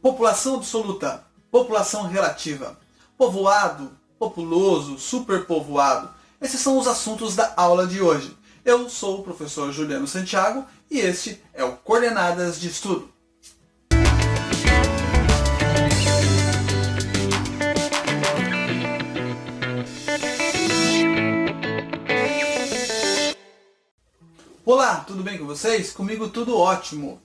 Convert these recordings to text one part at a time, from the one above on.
População absoluta, população relativa, povoado, populoso, superpovoado. Esses são os assuntos da aula de hoje. Eu sou o professor Juliano Santiago e este é o Coordenadas de Estudo. Olá, tudo bem com vocês? Comigo tudo ótimo.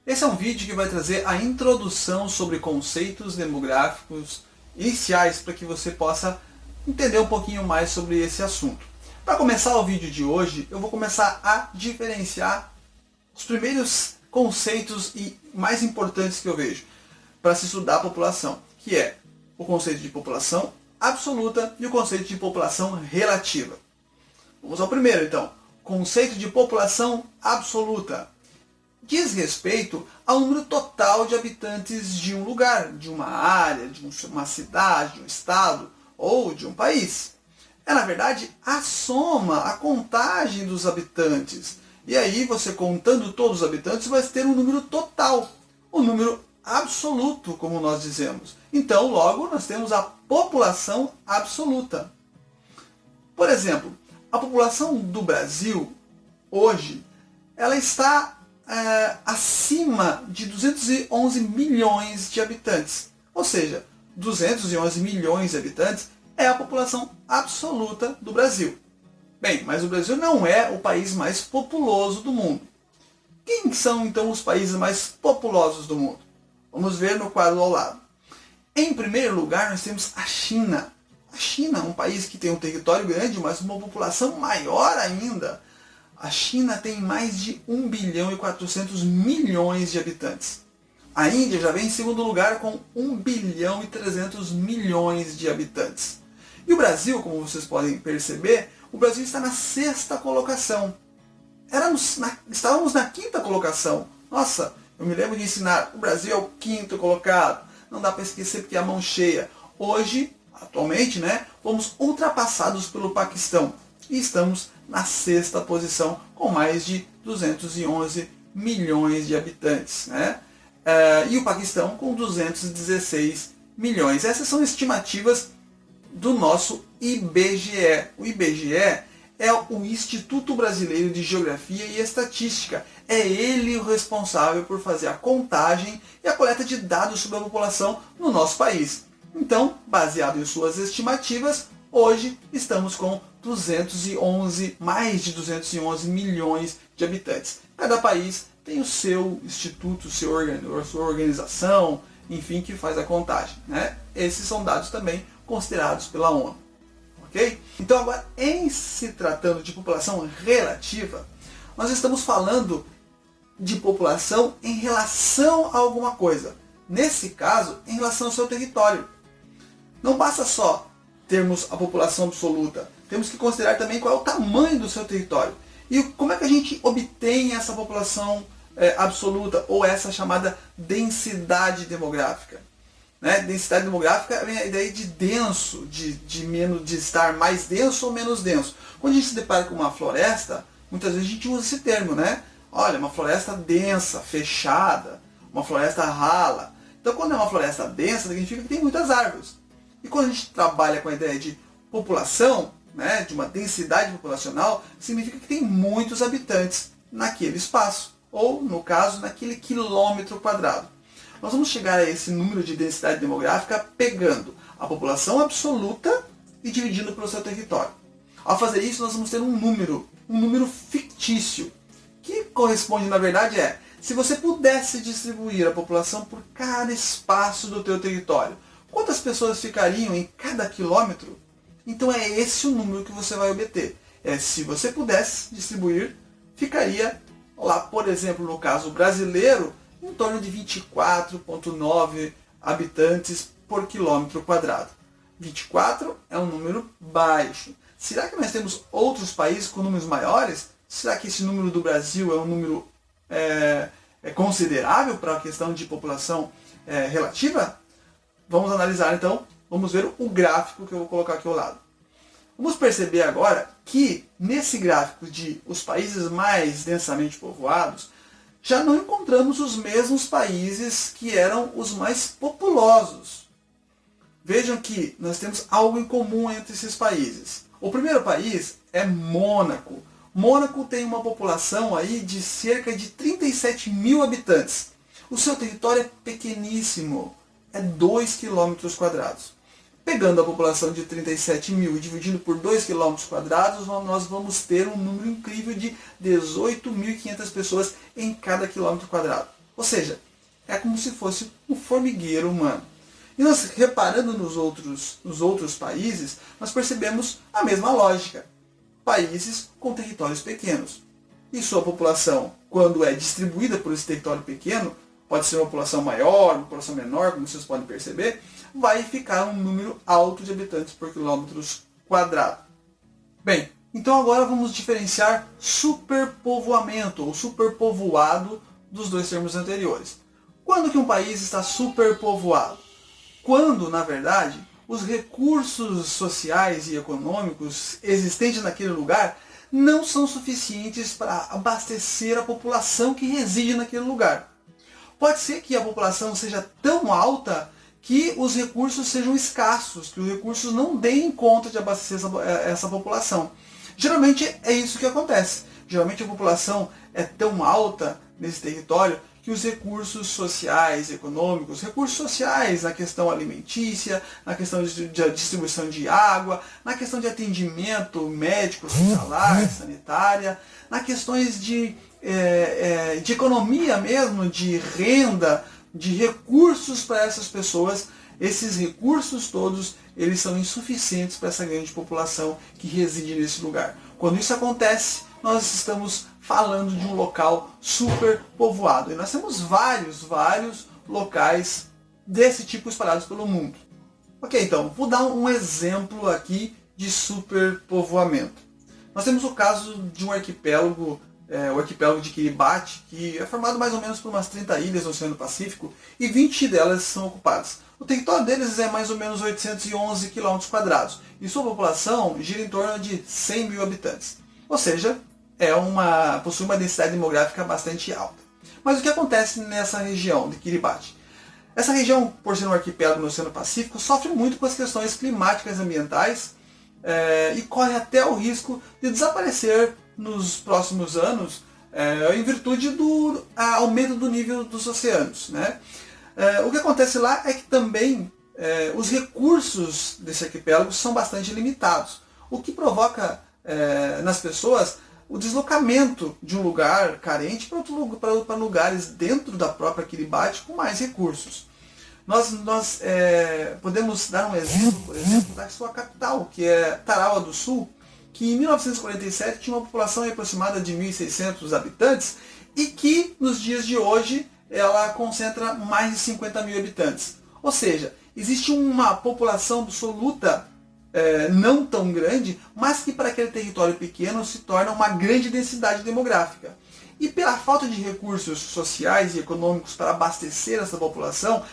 Esse é um vídeo que vai trazer a introdução sobre conceitos demográficos iniciais para que você possa entender um pouquinho mais sobre esse assunto. Para começar o vídeo de hoje, eu vou começar a diferenciar os primeiros conceitos e mais importantes que eu vejo para se estudar a população, que é o conceito de população absoluta e o conceito de população relativa. Vamos ao primeiro, então. Conceito de população absoluta. Diz respeito ao número total de habitantes de um lugar, de uma área, de uma cidade, de um estado ou de um país. É, na verdade, a soma, a contagem dos habitantes. E aí, você contando todos os habitantes, vai ter um número total, um número absoluto, como nós dizemos. Então, logo, nós temos a população absoluta. Por exemplo, a população do Brasil, hoje, ela está acima de 211 milhões de habitantes. Ou seja, 211 milhões de habitantes é a população absoluta do Brasil. Bem, mas o Brasil não é o país mais populoso do mundo. Quem são então os países mais populosos do mundo? Vamos ver no quadro ao lado. Em primeiro lugar, nós temos a China. A China é um país que tem um território grande, mas uma população maior ainda. A China tem mais de 1 bilhão e 400 milhões de habitantes. A Índia já vem em segundo lugar com 1 bilhão e 300 milhões de habitantes. E o Brasil, como vocês podem perceber, o Brasil está na sexta colocação. Estávamos na quinta colocação. Nossa, eu me lembro de ensinar, o Brasil é o quinto colocado. Não dá para esquecer porque é a mão cheia. Hoje, atualmente, fomos ultrapassados pelo Paquistão. E estamos na sexta posição com mais de 211 milhões de habitantes. E o Paquistão com 216 milhões. Essas são estimativas do nosso IBGE. O IBGE é o Instituto Brasileiro de Geografia e Estatística. É ele o responsável por fazer a contagem e a coleta de dados sobre a população no nosso país. Então, baseado em suas estimativas, hoje estamos com mais de 211 milhões de habitantes. Cada país tem o seu instituto, a sua organização, enfim, que faz a contagem. Esses são dados também considerados pela ONU. Ok? Então agora, em se tratando de população relativa, nós estamos falando de população em relação a alguma coisa. Nesse caso, em relação ao seu território. Não basta só termos a população absoluta, temos que considerar também qual é o tamanho do seu território. E como é que a gente obtém essa população absoluta, ou essa chamada densidade demográfica. Densidade demográfica vem a ideia de denso, de estar mais denso ou menos denso. Quando a gente se depara com uma floresta, muitas vezes a gente usa esse termo, Olha, uma floresta densa, fechada, uma floresta rala. Então, quando é uma floresta densa, significa que tem muitas árvores. E quando a gente trabalha com a ideia de população, de uma densidade populacional, significa que tem muitos habitantes naquele espaço, ou, no caso, naquele quilômetro quadrado. Nós vamos chegar a esse número de densidade demográfica pegando a população absoluta e dividindo pelo seu território. Ao fazer isso, nós vamos ter um número fictício, que corresponde, na verdade, se você pudesse distribuir a população por cada espaço do teu território, quantas pessoas ficariam em cada quilômetro? Então é esse o número que você vai obter. Se você pudesse distribuir, ficaria lá, por exemplo, no caso brasileiro, em torno de 24,9 habitantes por quilômetro quadrado. 24 é um número baixo. Será que nós temos outros países com números maiores? Será que esse número do Brasil é um número considerável para a questão de população relativa? Vamos analisar então, vamos ver o gráfico que eu vou colocar aqui ao lado. Vamos perceber agora que nesse gráfico de os países mais densamente povoados, já não encontramos os mesmos países que eram os mais populosos. Vejam que nós temos algo em comum entre esses países. O primeiro país é Mônaco. Mônaco tem uma população aí de cerca de 37 mil habitantes. O seu território é pequeníssimo, é 2 quilômetros quadrados. Pegando a população de 37 mil e dividindo por 2 quilômetros quadrados, nós vamos ter um número incrível de 18.500 pessoas em cada quilômetro quadrado. Ou seja, é como se fosse um formigueiro humano. E nós, reparando nos outros países, nós percebemos a mesma lógica. Países com territórios pequenos. E sua população, quando é distribuída por esse território pequeno, pode ser uma população maior, uma população menor, como vocês podem perceber, vai ficar um número alto de habitantes por quilômetros quadrado. Bem, então agora vamos diferenciar superpovoamento ou superpovoado dos dois termos anteriores. Quando que um país está superpovoado? Quando, na verdade, os recursos sociais e econômicos existentes naquele lugar não são suficientes para abastecer a população que reside naquele lugar. Pode ser que a população seja tão alta que os recursos sejam escassos, que os recursos não deem conta de abastecer essa população. Geralmente é isso que acontece. Geralmente a população é tão alta nesse território que os recursos sociais, econômicos, recursos sociais na questão alimentícia, na questão de distribuição de água, na questão de atendimento médico, hospitalar, sanitária, nas questões de economia mesmo, de renda, de recursos para essas pessoas, esses recursos todos eles são insuficientes para essa grande população que reside nesse lugar. Quando isso acontece, nós estamos falando de um local superpovoado. E nós temos vários locais desse tipo espalhados pelo mundo. Ok, então, vou dar um exemplo aqui de superpovoamento. Nós temos o caso de um arquipélago, o arquipélago de Kiribati, que é formado mais ou menos por umas 30 ilhas no Oceano Pacífico, e 20 delas são ocupadas. O território deles é mais ou menos 811 km², e sua população gira em torno de 100 mil habitantes. Ou seja, possui uma densidade demográfica bastante alta. Mas o que acontece nessa região de Kiribati? Essa região, por ser um arquipélago no Oceano Pacífico, sofre muito com as questões climáticas e ambientais e corre até o risco de desaparecer nos próximos anos em virtude do aumento do nível dos oceanos, né? O que acontece lá é que também os recursos desse arquipélago são bastante limitados, o que provoca nas pessoas o deslocamento de um lugar carente para lugares dentro da própria Kiribati com mais recursos. Nós podemos dar um exemplo, por exemplo, da sua capital, que é Tarawa do Sul, que em 1947 tinha uma população aproximada de 1.600 habitantes e que nos dias de hoje ela concentra mais de 50 mil habitantes. Ou seja, existe uma população absoluta não tão grande, mas que para aquele território pequeno se torna uma grande densidade demográfica. E pela falta de recursos sociais e econômicos para abastecer essa população,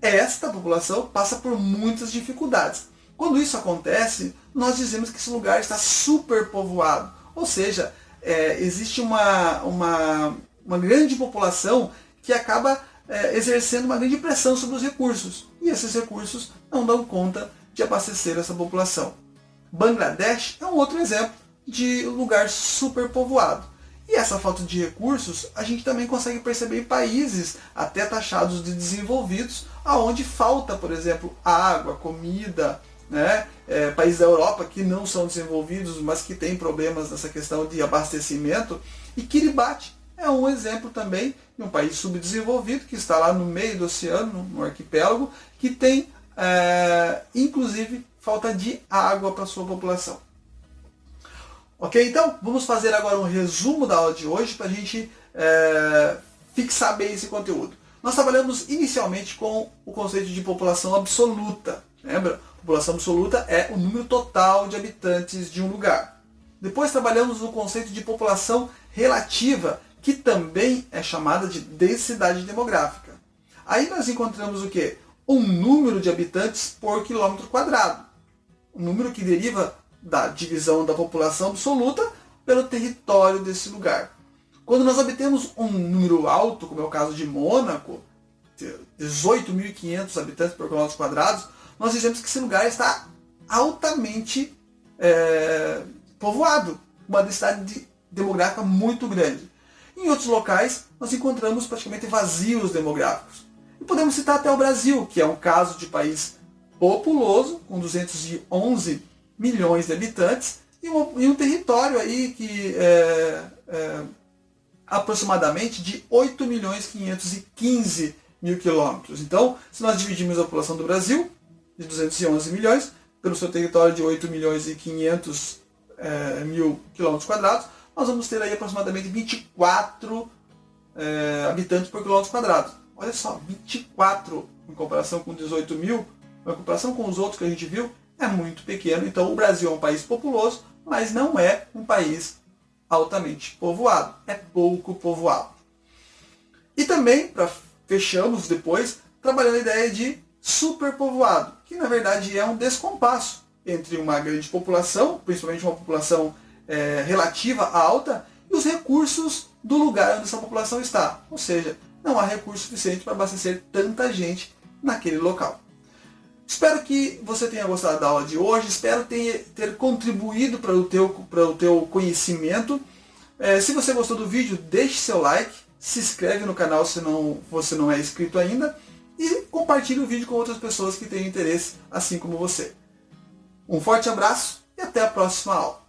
esta população passa por muitas dificuldades. Quando isso acontece, nós dizemos que esse lugar está superpovoado. Ou seja, existe uma grande população que acaba exercendo uma grande pressão sobre os recursos. E esses recursos não dão conta de abastecer essa população. Bangladesh é um outro exemplo de lugar superpovoado. E essa falta de recursos a gente também consegue perceber em países até taxados de desenvolvidos, aonde falta, por exemplo, água, comida, né? Países da Europa que não são desenvolvidos, mas que têm problemas nessa questão de abastecimento. E Kiribati é um exemplo também de um país subdesenvolvido que está lá no meio do oceano, no arquipélago, que tem inclusive falta de água para a sua população. Ok, então vamos fazer agora um resumo da aula de hoje para a gente fixar bem esse conteúdo. Nós trabalhamos inicialmente com o conceito de população absoluta. Lembra? População absoluta é o número total de habitantes de um lugar. Depois trabalhamos no conceito de população relativa, que também é chamada de densidade demográfica. Aí nós encontramos o quê? Um número de habitantes por quilômetro quadrado. Um número que deriva da divisão da população absoluta pelo território desse lugar. Quando nós obtemos um número alto, como é o caso de Mônaco, 18.500 habitantes por quilômetro quadrados, nós dizemos que esse lugar está altamente povoado, uma densidade demográfica muito grande. Em outros locais, nós encontramos praticamente vazios demográficos. E podemos citar até o Brasil, que é um caso de país populoso, com 211 milhões de habitantes, e um território aí que aproximadamente de 8.515.000 quilômetros. Então, se nós dividirmos a população do Brasil, de 211 milhões, pelo seu território de 8.500.000 quilômetros quadrados, nós vamos ter aí aproximadamente 24 habitantes por quilômetro quadrado. Olha só, 24 em comparação com 18 mil, em comparação com os outros que a gente viu, é muito pequeno. Então o Brasil é um país populoso, mas não é um país altamente povoado, é pouco povoado. E também, para fechamos depois, trabalhando a ideia de superpovoado, que na verdade é um descompasso entre uma grande população, principalmente uma população relativa alta, e os recursos do lugar onde essa população está. Ou seja, não há recurso suficiente para abastecer tanta gente naquele local. Espero que você tenha gostado da aula de hoje, espero ter contribuído para o teu conhecimento. Se você gostou do vídeo, deixe seu like, se inscreve no canal se você não é inscrito ainda e compartilhe o vídeo com outras pessoas que tenham interesse assim como você. Um forte abraço e até a próxima aula.